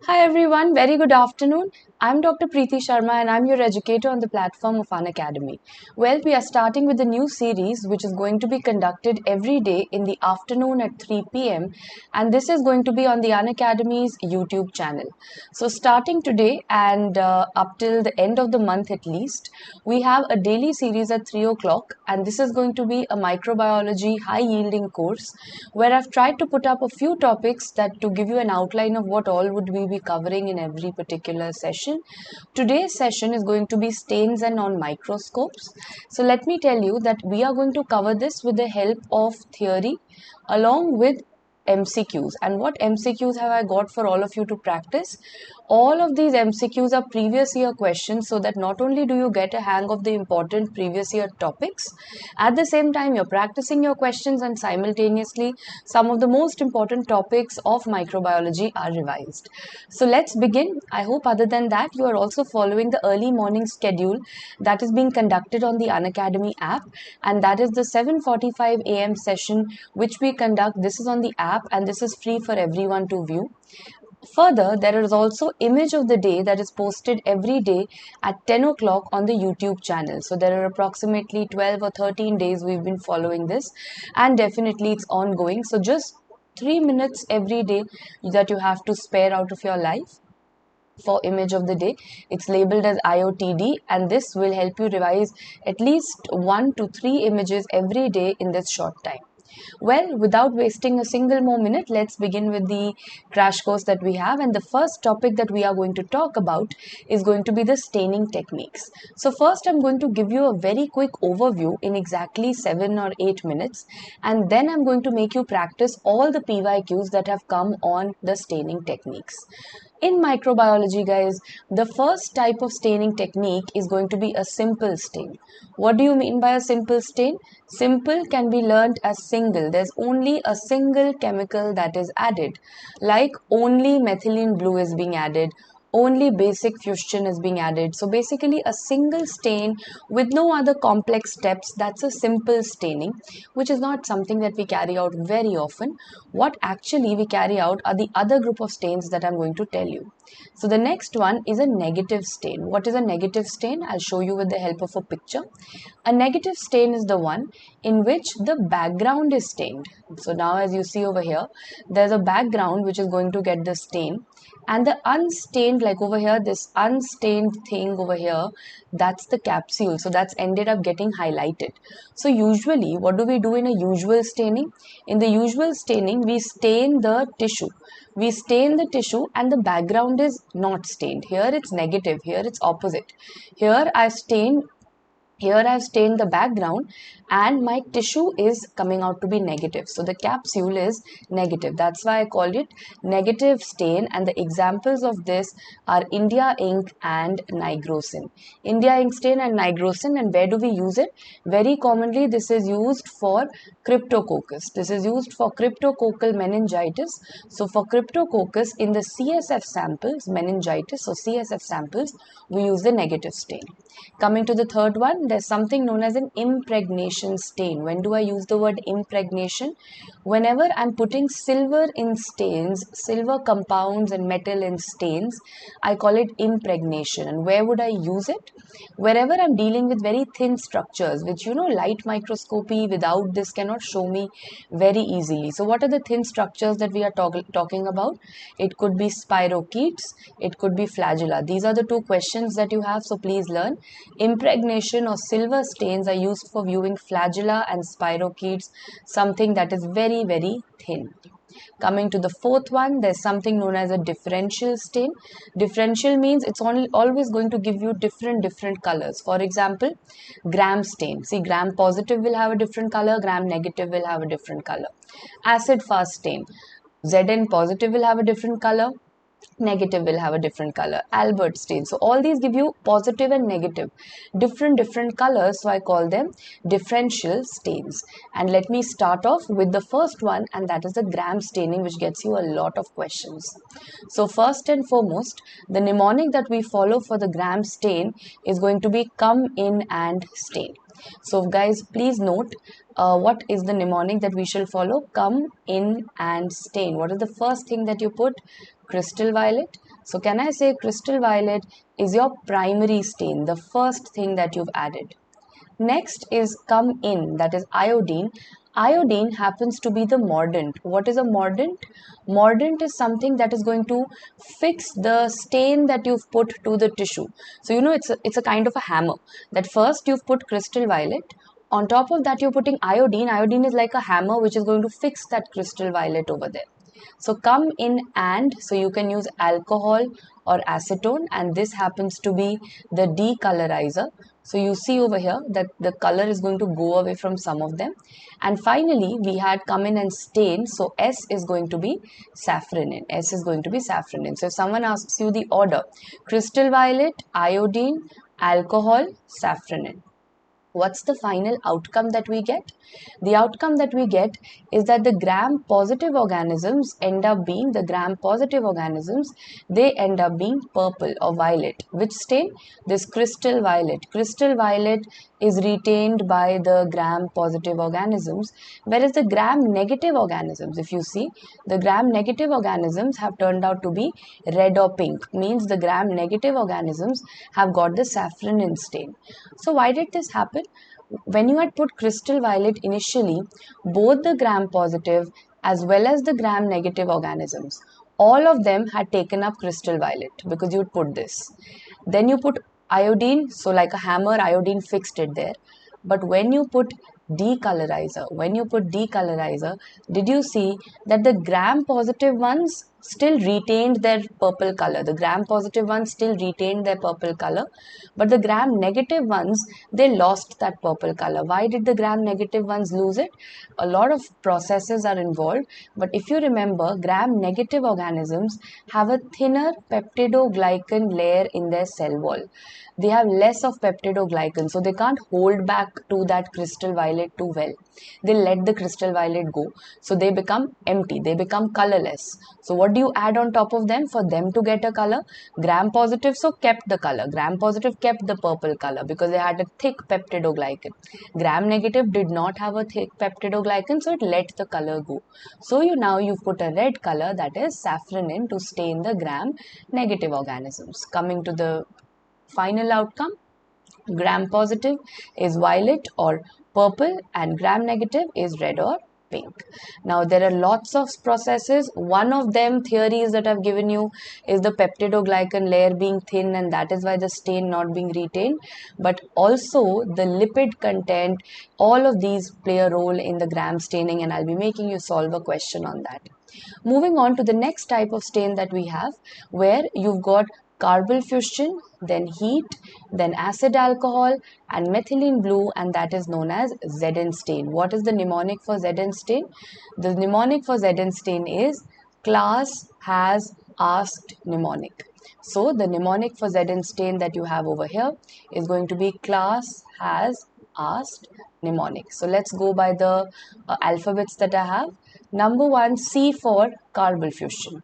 Hi everyone, very good afternoon. I'm Dr. Preeti Sharma and I'm your educator on the platform of Unacademy. Well, we are starting with a new series which is going to be conducted every day in the afternoon at 3 p.m. and this is going to be on the Unacademy's YouTube channel. So starting today and up till the end of the month at least, we have a daily series at 3 o'clock and this is going to be a microbiology high yielding course where I've tried to put up a few topics that to give you an outline of what all would we be covering in every particular session. Today's session is going to be stains and non-microscopes. So let me tell you that we are going to cover this with the help of theory along with MCQs. And what MCQs have I got for all of you to practice? All of these MCQs are previous year questions, so that not only do you get a hang of the important previous year topics, at the same time you're practicing your questions and simultaneously some of the most important topics of microbiology are revised. So let's begin. I hope other than that you are also following the early morning schedule that is being conducted on the Unacademy app, and that is the 7:45 a.m. session which we conduct. This is on the app and this is free for everyone to view. Further, there is also image of the day that is posted every day at 10 o'clock on the YouTube channel. So there are approximately 12 or 13 days we've been following this, and definitely it's ongoing. So just 3 minutes every day that you have to spare out of your life for image of the day. It's labeled as IOTD and this will help you revise at least 1 to 3 images every day in this short time. Well, without wasting a single more minute, let's begin with the crash course that we have. And the first topic that we are going to talk about is going to be the staining techniques. So first, I'm going to give you a very quick overview in exactly 7 or 8 minutes. And then I'm going to make you practice all the PYQs that have come on the staining techniques. In microbiology, guys, the first type of staining technique is going to be a simple stain. What do you mean by a simple stain? Simple can be learnt as single. There's only a single chemical that is added. Like only methylene blue is being added, only basic fuchsin is being added. So basically a single stain with no other complex steps, that's a simple staining, which is not something that we carry out very often. What actually we carry out are the other group of stains that I'm going to tell you. So the next one is a negative stain. What is a negative stain? I'll show you with the help of a picture. A negative stain is the one in which the background is stained. So now as you see over here, there's a background which is going to get the stain, and the unstained, like over here, this unstained thing over here, that's the capsule. So that's ended up getting highlighted. So usually what do we do in a usual staining? In the usual staining, we stain the tissue. We stain the tissue and the background is not stained. Here it's negative, here it's opposite. Here I've stained the background and my tissue is coming out to be negative. So the capsule is negative. That's why I called it negative stain, and the examples of this are India ink and nigrosin. India ink stain and nigrosin, and where do we use it? Very commonly this is used for cryptococcus. This is used for cryptococcal meningitis. So for cryptococcus in the CSF samples, meningitis, so CSF samples, we use the negative stain. Coming to the third one, there's something known as an impregnation stain. When do I use the word impregnation? Whenever I'm putting silver in stains, silver compounds and metal in stains, I call it impregnation. And where would I use it? Wherever I'm dealing with very thin structures, which light microscopy without this cannot show me very easily. So what are the thin structures that we are talking about? It could be spirochetes, it could be flagella. These are the two questions that you have, so please learn. Impregnation or silver stains are used for viewing flagella and spirochetes, something that is very, very thin. Coming to the fourth one, there's something known as a differential stain. Differential means it's always going to give you different colors. For example, gram stain. See, gram positive will have a different color, gram negative will have a different color. Acid fast stain. Zn positive will have a different color, negative will have a different color. Albert stain. So all these give you positive and negative, different colors. So I call them differential stains. And let me start off with the first one, and that is the gram staining, which gets you a lot of questions. So first and foremost, the mnemonic that we follow for the gram stain is going to be come in and stain. So guys, please note what is the mnemonic that we shall follow. Come, in and stain. What is the first thing that you put? Crystal violet. So can I say crystal violet is your primary stain, the first thing that you've added. Next is come in, that is iodine. Iodine happens to be the mordant. What is a mordant? Mordant is something that is going to fix the stain that you've put to the tissue. So you know it's a kind of a hammer. That first you've put crystal violet. On top of that you're putting iodine. Iodine is like a hammer which is going to fix that crystal violet over there. So come in and, so you can use alcohol or acetone, and this happens to be the decolorizer. So you see over here that the color is going to go away from some of them. And finally we had come in and stain. So S is going to be safranin. S is going to be safranin. So if someone asks you the order, crystal violet, iodine, alcohol, safranin, what's the final outcome that we get? The outcome that we get is that the gram-positive organisms end up being, they end up being purple or violet. Which stain? This crystal violet. Crystal violet is retained by the gram-positive organisms, whereas the gram-negative organisms, if you see, the gram-negative organisms have turned out to be red or pink, means the gram-negative organisms have got the safranin stain. So why did this happen? When you had put crystal violet initially, both the gram-positive as well as the gram-negative organisms, all of them had taken up crystal violet because you would put this. Then you put iodine, so like a hammer, iodine fixed it there. But when you put decolorizer, did you see that the gram-positive ones still retained their purple color? The gram-positive ones still retained their purple color, but the gram-negative ones, they lost that purple color. Why did the gram-negative ones lose it? A lot of processes are involved, but if you remember, gram-negative organisms have a thinner peptidoglycan layer in their cell wall. They have less of peptidoglycan, so they can't hold back to that crystal violet too well. They let the crystal violet go, so they become empty, they become colorless. So what do you add on top of them for them to get a color? Gram positive, so kept the color. Gram positive kept the purple color because they had a thick peptidoglycan. Gram negative did not have a thick peptidoglycan, so it let the color go. So you've put a red color, that is safranin, to stain the gram negative organisms. Coming to the final outcome, gram positive is violet or purple and gram negative is red or pink. Now there are lots of processes. One of them theories that I've given you is the peptidoglycan layer being thin, and that is why the stain not being retained. But also the lipid content, all of these play a role in the gram staining, and I'll be making you solve a question on that. Moving on to the next type of stain that we have, where you've got carbonyl fuchsin, then heat, then acid alcohol and methylene blue, and that is known as Zn stain. What is the mnemonic for Zn stain? The mnemonic for Zn stain is class has asked mnemonic. So the mnemonic for Zn stain that you have over here is going to be class has asked mnemonic. So let's go by the alphabets that I have. Number 1, C for carbonyl fuchsin.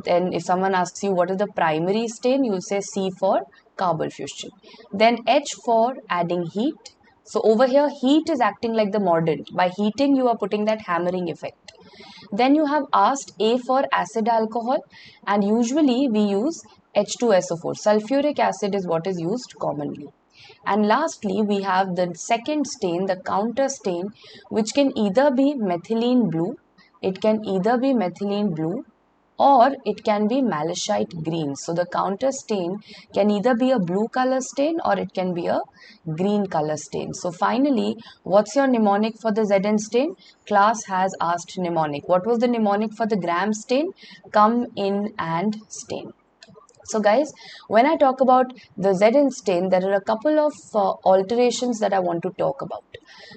Then if someone asks you what is the primary stain, you will say C for carbonyl fuchsin. Then H for adding heat. So over here heat is acting like the mordant. By heating you are putting that hammering effect. Then you have asked A for acid alcohol, and usually we use H2SO4. Sulfuric acid is what is used commonly. And lastly, we have the second stain, the counter stain, which can either be methylene blue, or it can be malachite green. So the counter stain can either be a blue color stain or it can be a green color stain. So finally, what's your mnemonic for the Zn stain? Class has asked mnemonic. What was the mnemonic for the gram stain? Come in and stain. So guys, when I talk about the Zn stain, there are a couple of alterations that I want to talk about.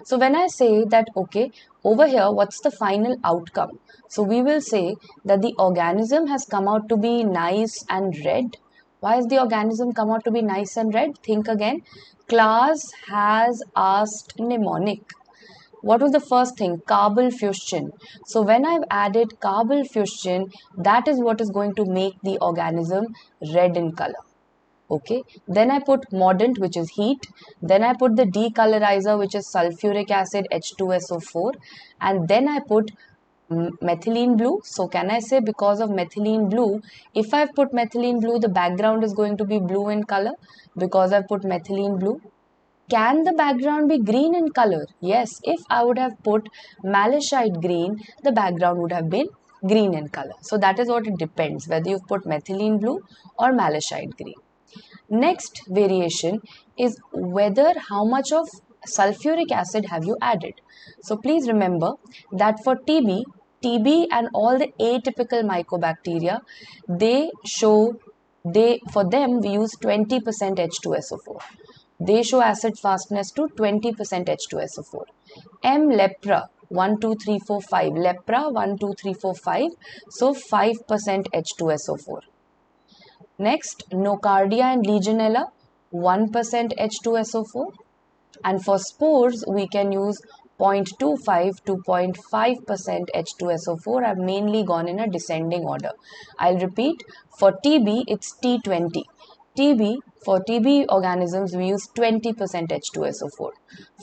So when I say that, okay, over here, what's the final outcome? So we will say that the organism has come out to be nice and red. Why has the organism come out to be nice and red? Think again. Class has asked mnemonic. What was the first thing? Carbonyl fuchsin. So when I've added carbonyl fuchsin, that is what is going to make the organism red in color. Okay, then I put mordant, which is heat. Then I put the decolorizer, which is sulfuric acid H2SO4, and then I put methylene blue. So can I say because of methylene blue, if I've put methylene blue, the background is going to be blue in color because I've put methylene blue? Can the background be green in color? Yes, if I would have put malachite green, the background would have been green in color. So that is what it depends, whether you've put methylene blue or malachite green. Next variation is whether how much of sulfuric acid have you added. So please remember that for TB and all the atypical mycobacteria, for them we use 20% H2SO4. They show acid fastness to 20% H2SO4. M. lepra 1, 2, 3, 4, 5. Lepra 1, 2, 3, 4, 5. So 5% H2SO4. Next, Nocardia and Legionella 1% H2SO4. And for spores, we can use 0.25 to 0.5% H2SO4. I've mainly gone in a descending order. I'll repeat, for TB, it's T20. For TB organisms, we use 20% H2SO4.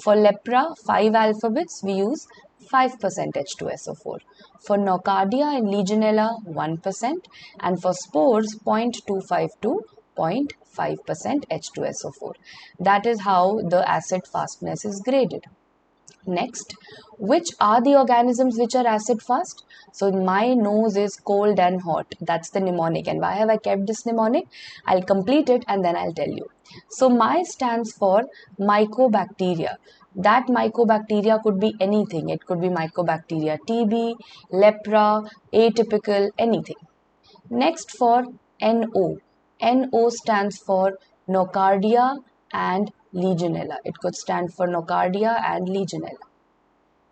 For lepra, 5 alphabets, we use 5% H2SO4. For Nocardia and Legionella, 1%. And for spores, 0.25 to 0.5% H2SO4. That is how the acid fastness is graded. Next, which are the organisms which are acid fast? So my nose is cold and hot. That's the mnemonic. And why have I kept this mnemonic? I'll complete it and then I'll tell you. So my stands for mycobacteria. That mycobacteria could be anything. It could be mycobacteria TB, lepra, atypical, anything. Next for NO. NO stands for Nocardia and Legionella. It could stand for Nocardia and Legionella.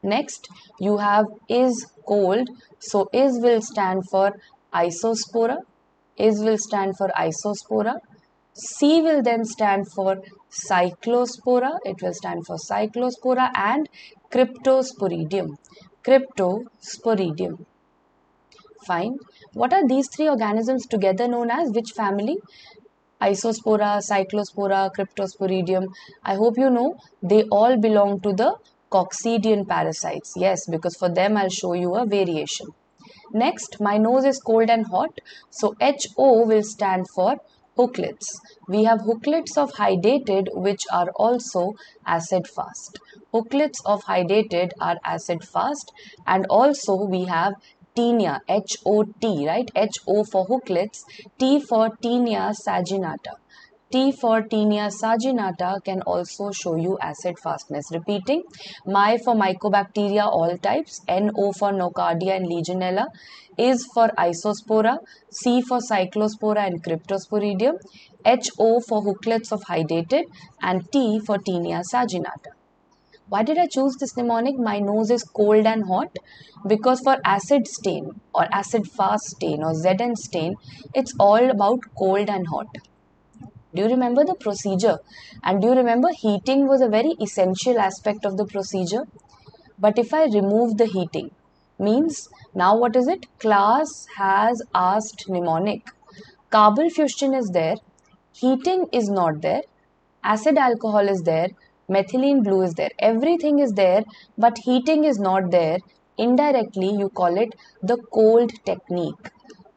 Next, you have is cold. So is will stand for Isospora. Is will stand for Isospora. C will then stand for Cyclospora. It will stand for Cyclospora and Cryptosporidium. Cryptosporidium. Fine. What are these three organisms together known as? Which family? Isospora, Cyclospora, Cryptosporidium. I hope you know they all belong to the coccidian parasites. Yes, because for them I'll show you a variation. Next, my nose is cold and hot. So HO will stand for hooklets. We have hooklets of hydated which are also acid fast. Hooklets of hydated are acid fast, and also we have Taenia, HOT, right? HO for hooklets, T for Taenia saginata. T for Taenia saginata can also show you acid fastness. Repeating, My for mycobacteria all types, NO for Nocardia and Legionella, is for Isospora, C for Cyclospora and Cryptosporidium, HO for hooklets of hydated, and T for Taenia saginata. Why did I choose this mnemonic? My nose is cold and hot, because for acid stain or acid fast stain or ZN stain, it's all about cold and hot. Do you remember the procedure? And do you remember heating was a very essential aspect of the procedure? But if I remove the heating, means now what is it? Class has asked mnemonic. Carbonyl fusion is there, heating is not there, acid alcohol is there, methylene blue is there, everything is there, but heating is not there. Indirectly, you call it the cold technique.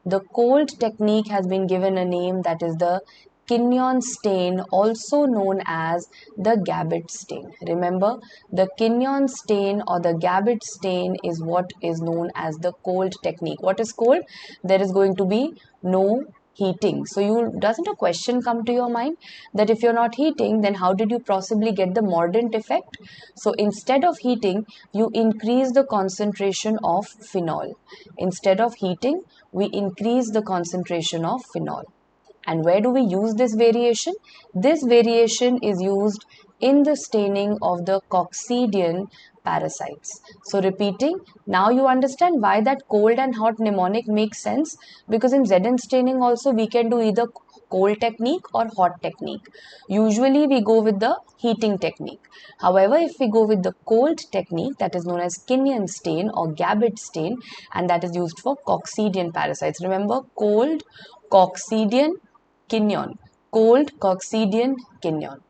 The cold technique has been given a name, that is the Quignon stain, also known as the Gabbett stain. Remember, the Quignon stain or the Gabbett stain is what is known as the cold technique. What is cold? There is going to be no heating. So doesn't a question come to your mind that if you're not heating, then how did you possibly get the mordant effect? So instead of heating, you increase the concentration of phenol. Instead of heating, we increase the concentration of phenol. And where do we use this variation? This variation is used in the staining of the coccidian parasites. So repeating, now you understand why that cold and hot mnemonic makes sense, because in ZN staining also we can do either cold technique or hot technique. Usually we go with the heating technique. However, if we go with the cold technique, that is known as Quignon stain or Gabbett stain, and that is used for coccidian parasites. Remember, cold, coccidian, Quignon. cold coccidian kinyon.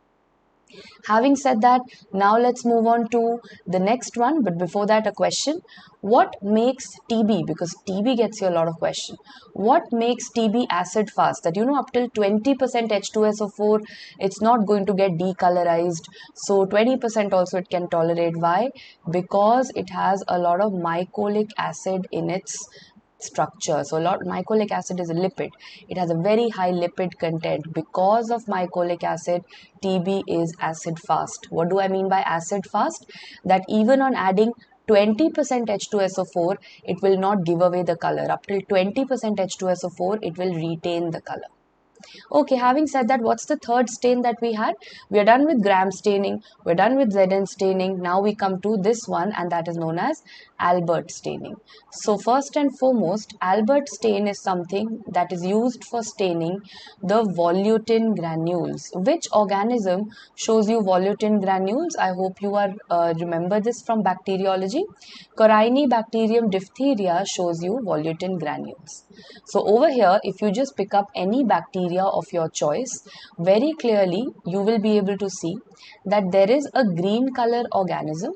Having said that, now let's move on to the next one. But before that, a question. What makes TB, because TB gets you a lot of question, what makes TB acid fast? That up till 20% H2SO4, it's not going to get decolorized. So 20% also it can tolerate. Why? Because it has a lot of mycolic acid in its structure. So mycolic acid is a lipid. It has a very high lipid content. Because of mycolic acid, TB is acid fast. What do I mean by acid fast? That even on adding 20% H2SO4, it will not give away the color. Up till 20% H2SO4, it will retain the color. Okay, having said that, what's the third stain that we had? We are done with Gram staining, we're done with Zn staining. Now we come to this one, and that is known as Albert staining. So first and foremost, Albert stain is something that is used for staining the volutin granules. Which organism shows you volutin granules? I hope you are remember this from bacteriology. Corynebacterium diphtheria shows you volutin granules. So over here, if you just pick up any bacteria of your choice, very clearly you will be able to see that there is a green color organism,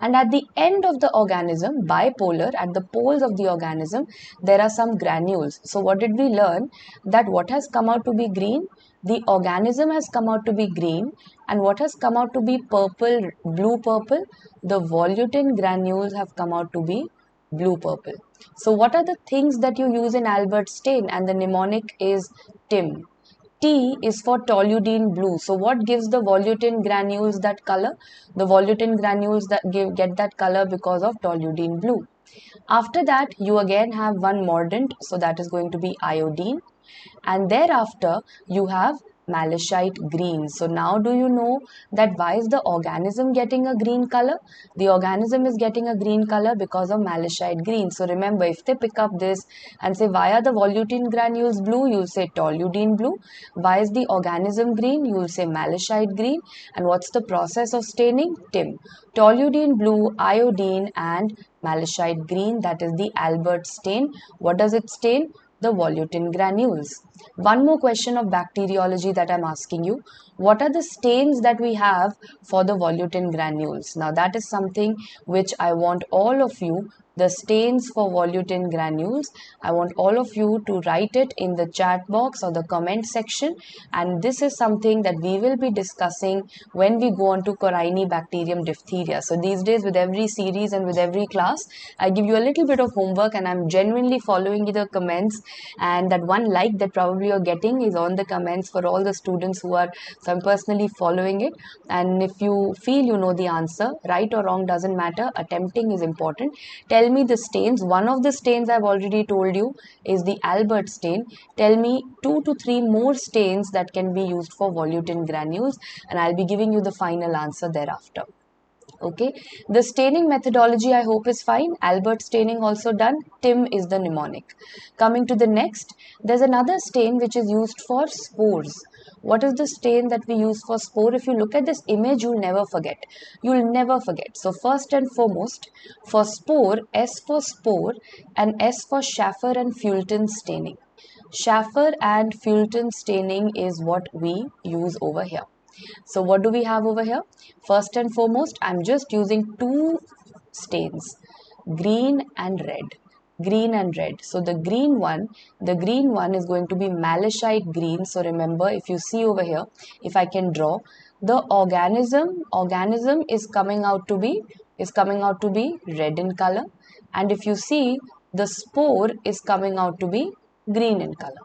and at the end of the organism, bipolar, at the poles of the organism, there are some granules. So what did we learn? That what has come out to be green? The organism has come out to be green, and what has come out to be purple, blue purple? The volutin granules have come out to be blue purple. So what are the things that you use in Albert stain? And the mnemonic is TIM. T is for toluidine blue. So what gives the volutin granules that color? The volutin granules that get that color because of toluidine blue. After that, you again have one mordant, so that is going to be iodine. And thereafter, you have malachite green. So now do you know that why is the organism getting a green color? The organism is getting a green color because of malachite green. So remember, if they pick up this and say why are the volutin granules blue, you'll say toluidine blue. Why is the organism green? You'll say malachite green. And what's the process of staining? TIM. Toluidine blue, iodine and malachite green, that is the Albert stain. What does it stain? The volutin granules. One more question of bacteriology that I'm asking you. What are the stains that we have for the volutin granules? Now that is something which I want all of you, the stains for volutin granules, I want all of you to write it in the chat box or the comment section, and this is something that we will be discussing when we go on to Corynebacterium diphtheria. So these days, with every series and with every class, I give you a little bit of homework, and I'm genuinely following the comments, and that one like that probably you're getting is on the comments for all the students who are, so I'm personally following it. And if you feel you know the answer, right or wrong doesn't matter, attempting is important. Tell me the stains. One of the stains I've already told you is the Albert stain. Tell me 2 to 3 more stains that can be used for volutin granules, and I'll be giving you the final answer thereafter. Okay, the staining methodology I hope is fine. Albert staining also done. TIM is the mnemonic. Coming to the next, there's another stain which is used for spores. What is the stain that we use for spore? If you look at this image, you'll never forget. You'll never forget. So first and foremost, for spore, S for spore and S for Schaffer and Fulton staining. Schaffer and Fulton staining is what we use over here. So what do we have over here? First and foremost, I'm just using two stains, green and red. Green and red. So the green one is going to be malachite green. So remember, if you see over here, if I can draw, the organism is coming out to be red in color, and if you see, the spore is coming out to be green in color.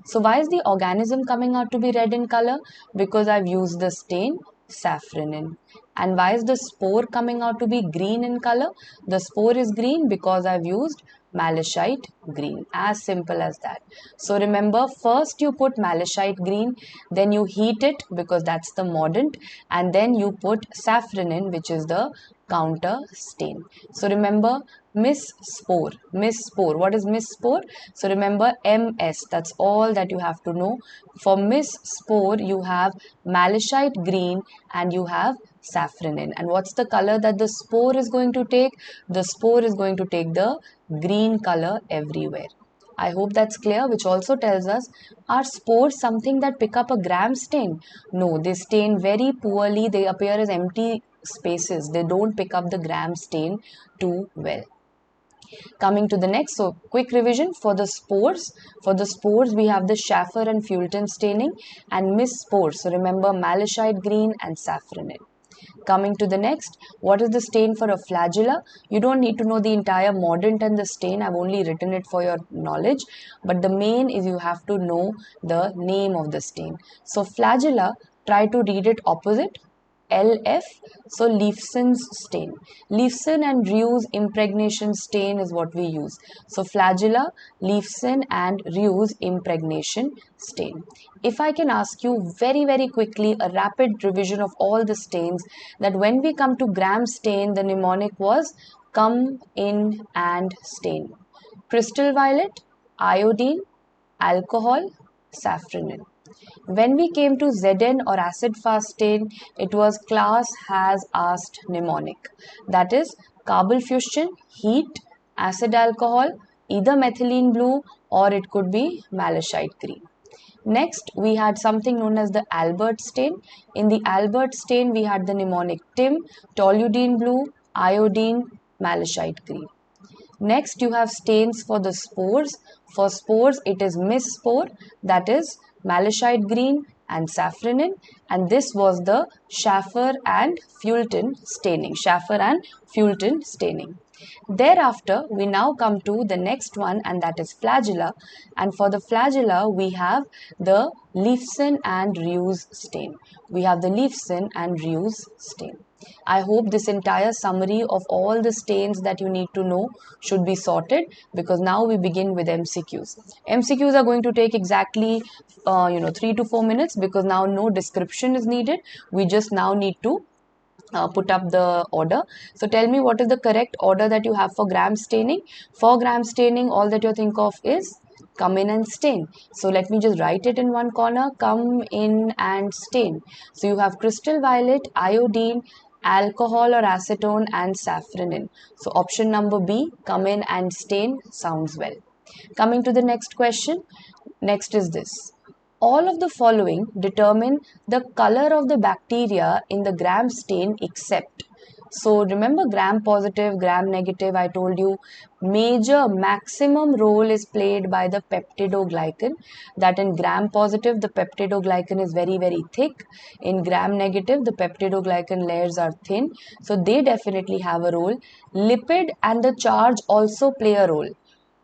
So why is the organism coming out to be red in color? Because I've used the stain safranin. And why is the spore coming out to be green in color? The spore is green because I've used malachite green. As simple as that. So remember, first you put malachite green, then you heat it because that's the mordant, and then you put safranin, which is the counter stain. So remember, Miss Spore. What is Miss Spore? So remember MS. That's all that you have to know. For Miss Spore, you have malachite green and you have safranin. And what's the color that the spore is going to take? The spore is going to take the green color everywhere. I hope that's clear, which also tells us, are spores something that pick up a Gram stain? No, they stain very poorly. They appear as empty spaces. They don't pick up the Gram stain too well. Coming to the next, so quick revision for the spores. For the spores, we have the Schaffer and Fulton staining and Miss spores. So remember malachite green and safranin. Coming to the next, what is the stain for a flagella? You don't need to know the entire mordant and the stain. I've only written it for your knowledge. But the main is you have to know the name of the stain. So flagella, try to read it opposite. LF, so Leifson's stain. Leifson and Rieu's impregnation stain is what we use. So flagella, Leifson and Rieu's impregnation stain. If I can ask you very quickly a rapid revision of all the stains, that when we come to Gram stain, the mnemonic was come in and stain. Crystal violet, iodine, alcohol, safranin. When we came to Zn or acid fast stain, it was class has asked mnemonic. That is carbofuscin, heat, acid alcohol, either methylene blue or it could be malachite green. Next, we had something known as the Albert stain. In the Albert stain, we had the mnemonic Tim, toluidine blue, iodine, malachite green. Next, you have stains for the spores. For spores, it is Miss spore, that is malachite green and safranin, and this was the Schaffer and Fulton staining. Schaffer and Fulton staining. Thereafter, we now come to the next one, and that is flagella. And for the flagella, we have the Leifson and Rieu's stain. We have the Leifson and Rieu's stain. I hope this entire summary of all the stains that you need to know should be sorted, because now we begin with MCQs. MCQs are going to take exactly 3 to 4 minutes, because now no description is needed. We just now need to put up the order. So tell me, what is the correct order that you have for Gram staining? For Gram staining, all that you think of is come in and stain. So let me just write it in one corner, come in and stain. So you have crystal violet, iodine, alcohol or acetone and safranin. So option number B, come in and stain, sounds well. Coming to the next question. Next is this. All of the following determine the color of the bacteria in the Gram stain except. So remember Gram positive, Gram negative, I told you maximum role is played by the peptidoglycan. That in Gram positive, the peptidoglycan is very thick. In Gram negative, the peptidoglycan layers are thin. So they definitely have a role. Lipid and the charge also play a role.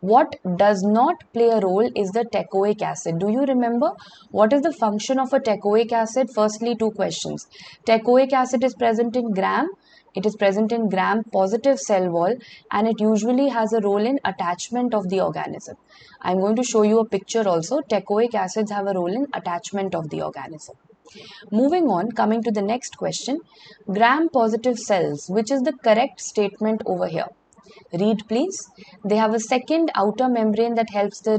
What does not play a role is the teichoic acid. Do you remember what is the function of a teichoic acid? Firstly, two questions. Teichoic acid is present in Gram. It is present in Gram positive cell wall, and it usually has a role in attachment of the organism. I am going to show you a picture also. Teichoic acids have a role in attachment of the organism. Moving on, coming to the next question. Gram positive cells, which is the correct statement over here? Read please. They have a second outer membrane that helps the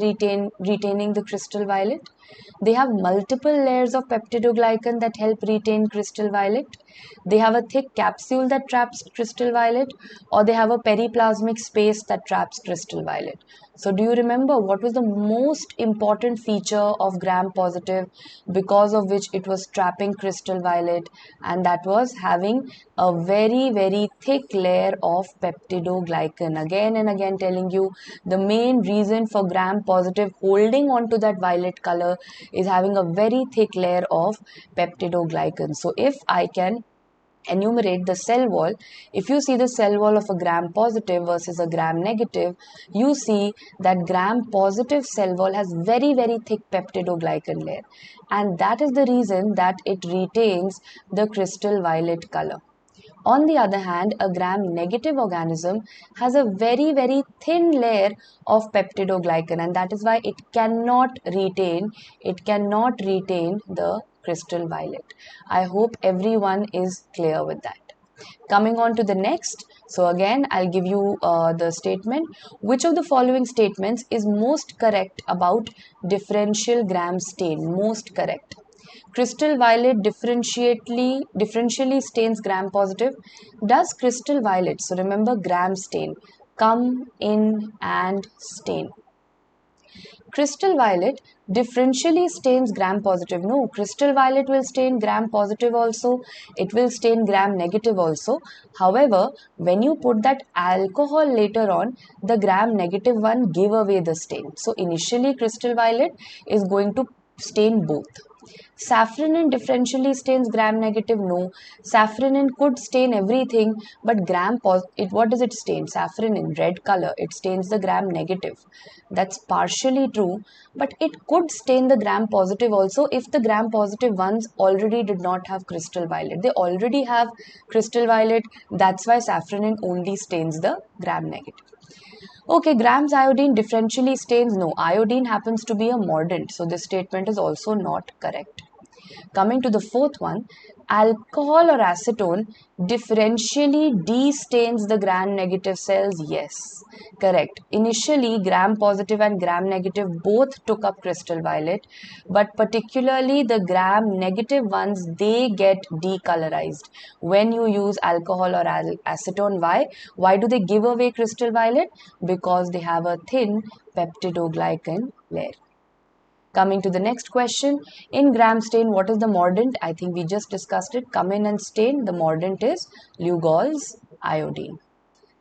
retaining the crystal violet. They have multiple layers of peptidoglycan that help retain crystal violet. They have a thick capsule that traps crystal violet, or they have a periplasmic space that traps crystal violet. So do you remember what was the most important feature of Gram positive, because of which it was trapping crystal violet? And that was having a very thick layer of peptidoglycan. Again and again telling you, the main reason for Gram positive holding on to that violet color is having a very thick layer of peptidoglycan. So if I can enumerate the cell wall, if you see the cell wall of a Gram positive versus a Gram negative, you see that Gram positive cell wall has very thick peptidoglycan layer, and that is the reason that it retains the crystal violet color. On the other hand, a Gram negative organism has a very thin layer of peptidoglycan, and that is why it cannot retain the crystal violet. I hope everyone is clear with that. Coming on to the next. So again, I'll give you the statement. Which of the following statements is most correct about differential Gram stain? Most correct. Crystal violet differentially stains Gram positive. Does crystal violet, so remember Gram stain, come in and stain? Crystal violet differentially stains gram positive. No, crystal violet will stain gram positive also. It will stain gram negative also. However, when you put that alcohol later on, the gram negative one give away the stain. So initially crystal violet is going to stain both. Safranin differentially stains gram negative. No, safranin could stain everything, but what does it stain? Safranin, red color, it stains the gram negative. That's partially true, but it could stain the gram positive also if the gram positive ones already did not have crystal violet. They already have crystal violet, that's why safranin only stains the gram negative. Okay, grams iodine differentially stains. No, iodine happens to be a mordant, so this statement is also not correct. Coming to the fourth one, alcohol or acetone differentially de-stains the gram negative cells. Yes, correct. Initially, gram positive and gram negative both took up crystal violet, but particularly the gram negative ones, they get decolorized when you use alcohol or acetone. Why? Why do they give away crystal violet? Because they have a thin peptidoglycan layer. Coming to the next question, in gram stain, what is the mordant? I think we just discussed it. Come in and stain, the mordant is Lugol's iodine.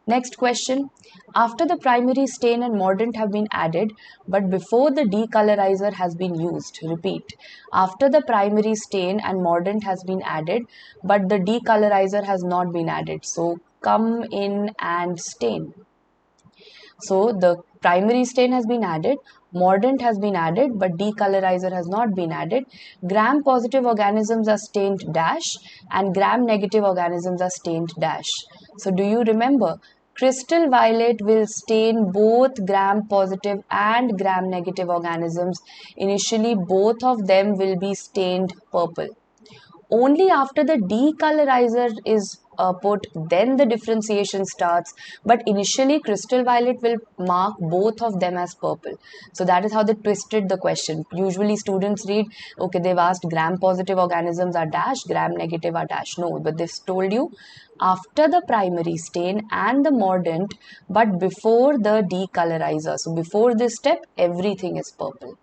Next question, after the primary stain and mordant have been added, but before the decolorizer has been used. Repeat, after the primary stain and mordant has been added, but the decolorizer has not been added. So come in and stain. So the primary stain has been added, mordant has been added, but decolorizer has not been added. Gram positive organisms are stained dash and gram negative organisms are stained dash. So do you remember? Crystal violet will stain both gram positive and gram negative organisms. Initially, both of them will be stained purple. Only after the decolorizer is put, then the differentiation starts, but initially crystal violet will mark both of them as purple. So that is how they twisted the question. Usually students read, okay, they've asked gram positive organisms are dash, gram negative are dash. No, but they've told you after the primary stain and the mordant, but before the decolorizer. So before this step, everything is purple.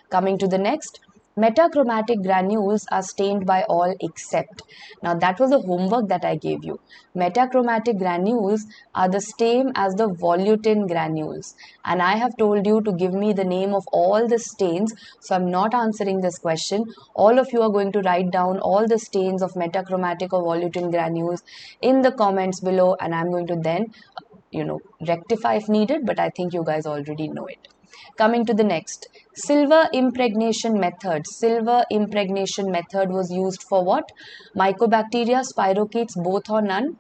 Coming to the next, metachromatic granules are stained by all except. Now that was the homework that I gave you. Metachromatic granules are the same as the volutin granules, and I have told you to give me the name of all the stains. So I'm not answering this question. All of you are going to write down all the stains of metachromatic or volutin granules in the comments below, and I'm going to then rectify if needed, but I think you guys already know it. Coming to the next, silver impregnation method. Silver impregnation method was used for what? Mycobacteria, spirochetes, both or none?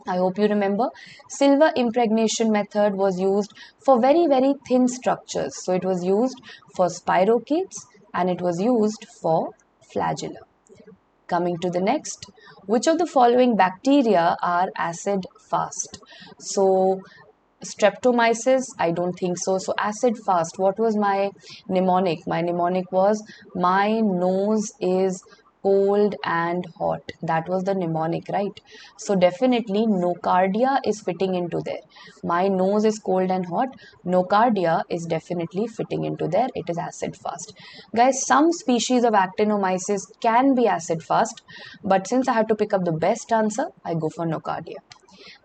I hope you remember. Silver impregnation method was used for very, very thin structures. So it was used for spirochetes and it was used for flagella. Coming to the next, which of the following bacteria are acid fast? So Streptomyces, I don't think so. So acid fast, what was my mnemonic? My mnemonic was my nose is cold and hot. That was the mnemonic, right? So definitely nocardia is fitting into there. My nose is cold and hot. Nocardia is definitely fitting into there. It is acid fast. Guys, some species of actinomyces can be acid fast, but since I had to pick up the best answer, I go for nocardia.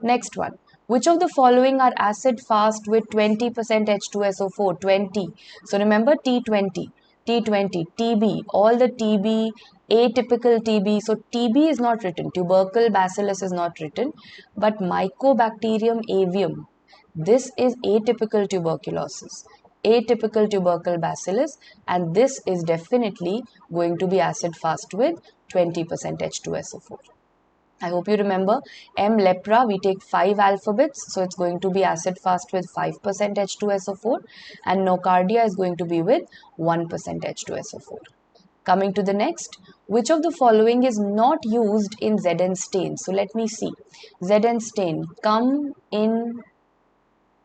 Next one. Which of the following are acid fast with 20% H2SO4? 20. So remember T20, T20, TB, all the TB, atypical TB. So TB is not written, tubercle bacillus is not written, but Mycobacterium avium, this is atypical tuberculosis, atypical tubercle bacillus, and this is definitely going to be acid fast with 20% H2SO4. I hope you remember M. lepra, we take 5 alphabets, so it's going to be acid fast with 5% H2SO4, and nocardia is going to be with 1% H2SO4. Coming to the next, which of the following is not used in Zn stain? So let me see. Zn stain, come in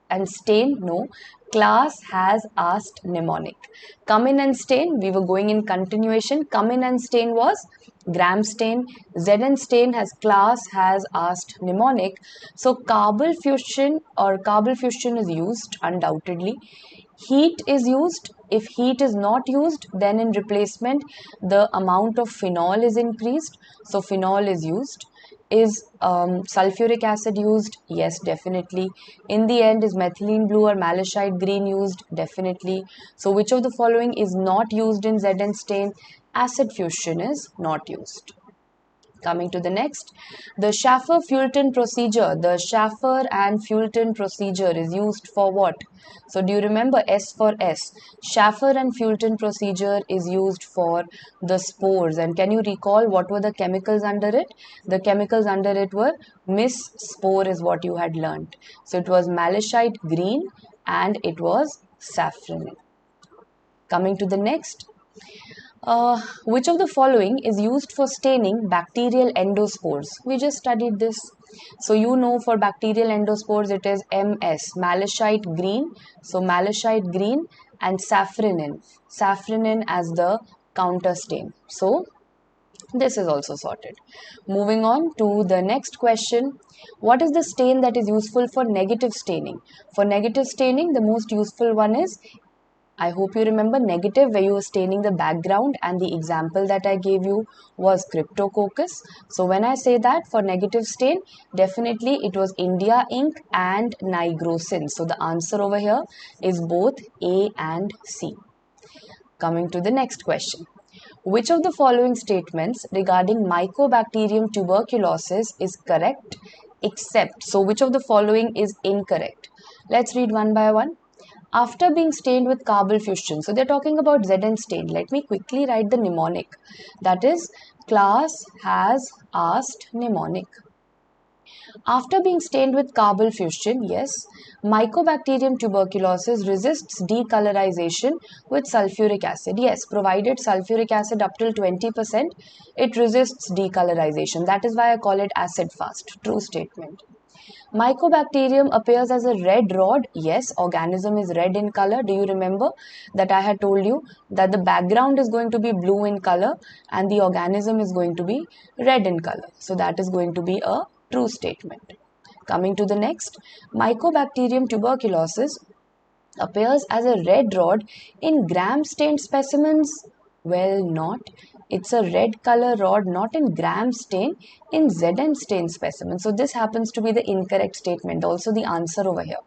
and stain, no. Class has asked mnemonic. Come in and stain, we were going in continuation. Come in and stain was gram stain. Zn stain has class has asked mnemonic. So carbonyl fusion or carbonyl fusion is used undoubtedly. Heat is used. If heat is not used, then in replacement, the amount of phenol is increased. So phenol is used. Is sulfuric acid used? Yes, definitely. In the end, is methylene blue or malachite green used? Definitely. So which of the following is not used in Zn stain? Acid fusion is not used. Coming to the next, the Schaffer-Fulton procedure. The Schaffer and Fulton procedure is used for what? So do you remember S for S? Schaffer and Fulton procedure is used for the spores. And can you recall what were the chemicals under it? The chemicals under it were Miss Spore is what you had learned. So it was malachite green and it was safranin. Coming to the next, which of the following is used for staining bacterial endospores? We just studied this. So you know for bacterial endospores it is MS, malachite green. So malachite green and safranin. Safranin as the counter stain. So this is also sorted. Moving on to the next question. What is the stain that is useful for negative staining? For negative staining, the most useful one is, I hope you remember, negative, where you were staining the background, and the example that I gave you was Cryptococcus. So when I say that for negative stain, definitely it was India ink and nigrosin. So the answer over here is both A and C. Coming to the next question. Which of the following statements regarding Mycobacterium tuberculosis is correct except, so which of the following is incorrect? Let's read one by one. After being stained with carbonyl fusion, so they're talking about Zn stain. Let me quickly write the mnemonic. That is, class has asked mnemonic. After being stained with carbonyl fusion, yes, Mycobacterium tuberculosis resists decolorization with sulfuric acid. Yes, provided sulfuric acid up till 20%, it resists decolorization. That is why I call it acid fast. True statement. Mycobacterium appears as a red rod. Yes, organism is red in color. Do you remember that I had told you that the background is going to be blue in color and the organism is going to be red in color. So that is going to be a true statement. Coming to the next, Mycobacterium tuberculosis appears as a red rod in gram-stained specimens. Well, not. It's a red color rod, not in gram stain, in Zn stain specimen. So this happens to be the incorrect statement, also the answer over here.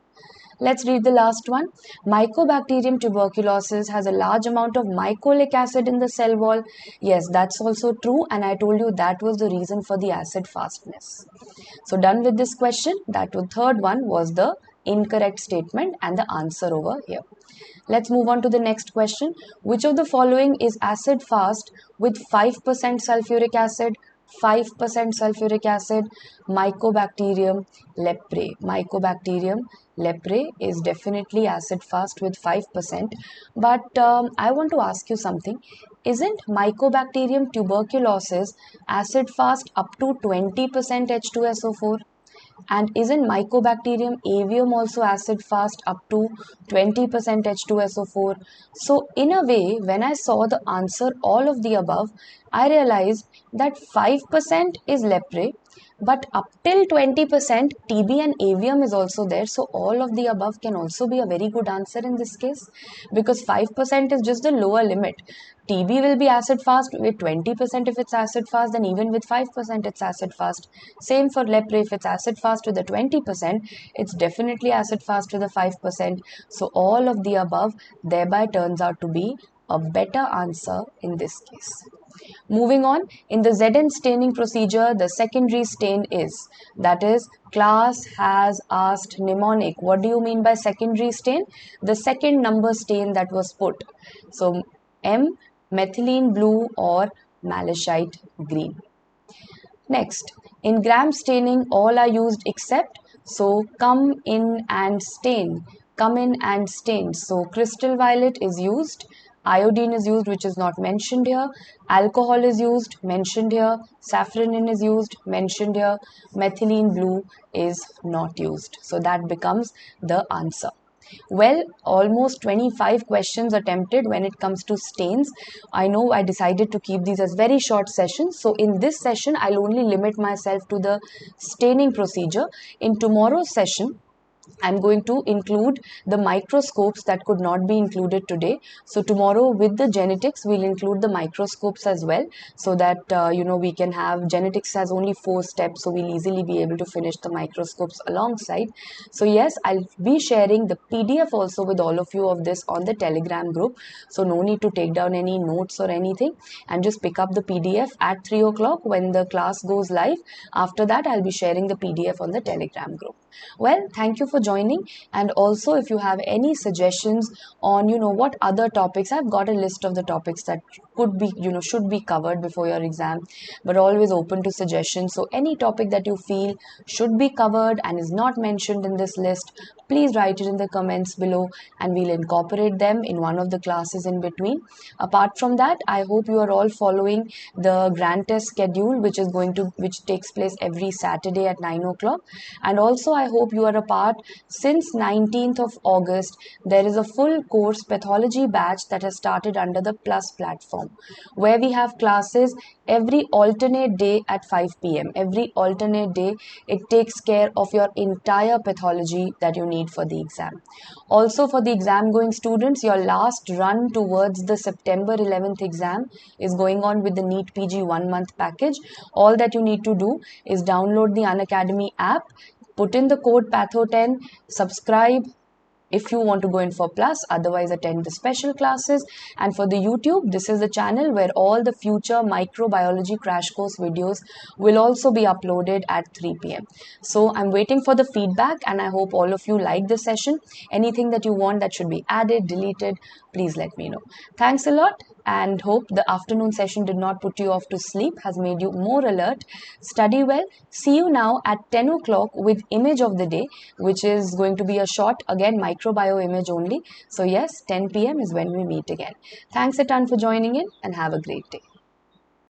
Let's read the last one. Mycobacterium tuberculosis has a large amount of mycolic acid in the cell wall. Yes, that's also true, and I told you that was the reason for the acid fastness. So done with this question. That was third one was the incorrect statement and the answer over here. Let's move on to the next question. Which of the following is acid fast with 5% sulfuric acid? 5% sulfuric acid. Mycobacterium leprae. Mycobacterium leprae is definitely acid fast with 5%. But I want to ask you something. Isn't Mycobacterium tuberculosis acid fast up to 20% H2SO4? And isn't Mycobacterium avium also acid fast up to 20% H2SO4? So in a way, when I saw the answer all of the above, I realized that 5% is leprae, but up till 20% TB and avium is also there. So all of the above can also be a very good answer in this case, because 5% is just the lower limit. TB will be acid fast with 20%. If it's acid fast, then even with 5% it's acid fast. Same for leprae. If it's acid fast with the 20%, it's definitely acid fast with the 5%. So all of the above thereby turns out to be a better answer in this case. Moving on, in the Zn staining procedure, the secondary stain is, that is, class has asked mnemonic. What do you mean by secondary stain? The second number stain that was put. So M, methylene blue or malachite green. Next, in gram staining, all are used except, so come in and stain. Come in and stain. So crystal violet is used. Iodine is used, which is not mentioned here. Alcohol is used, mentioned here. Safranin is used, mentioned here. Methylene blue is not used. So that becomes the answer. Well, almost 25 questions attempted when it comes to stains. I know I decided to keep these as very short sessions. So in this session, I'll only limit myself to the staining procedure. In tomorrow's session, I'm going to include the microscopes that could not be included today. So tomorrow with the genetics, we'll include the microscopes as well, so that we can have genetics has only 4 steps, so we'll easily be able to finish the microscopes alongside. So yes, I'll be sharing the PDF also with all of you of this on the Telegram group. So no need to take down any notes or anything, and just pick up the PDF at 3 o'clock when the class goes live. After that, I'll be sharing the PDF on the Telegram group. Well, thank you for joining. And also, if you have any suggestions on what other topics, I've got a list of the topics that could be should be covered before your exam, but always open to suggestions. So any topic that you feel should be covered and is not mentioned in this list, please write it in the comments below, and we'll incorporate them in one of the classes in between. Apart from that, I hope you are all following the grand test schedule, which takes place every Saturday at 9 o'clock. And also, I hope you are a part. Since 19th of August, there is a full course pathology batch that has started under the Plus platform, where we have classes every alternate day at 5 p.m. Every alternate day, it takes care of your entire pathology that you need for the exam. Also, for the exam going students, your last run towards the September 11th exam is going on with the NEET PG 1 month package. All that you need to do is download the Unacademy app, put in the code PATHO10, subscribe if you want to go in for Plus, otherwise attend the special classes. And for the YouTube, this is the channel where all the future microbiology crash course videos will also be uploaded at 3 p.m. So I'm waiting for the feedback, and I hope all of you like this session. Anything that you want that should be added, deleted, please let me know. Thanks a lot, and hope the afternoon session did not put you off to sleep, has made you more alert. Study well. See you now at 10 o'clock with image of the day, which is going to be a short, again, microbio image only. So yes, 10 p.m. is when we meet again. Thanks a ton for joining in, and have a great day.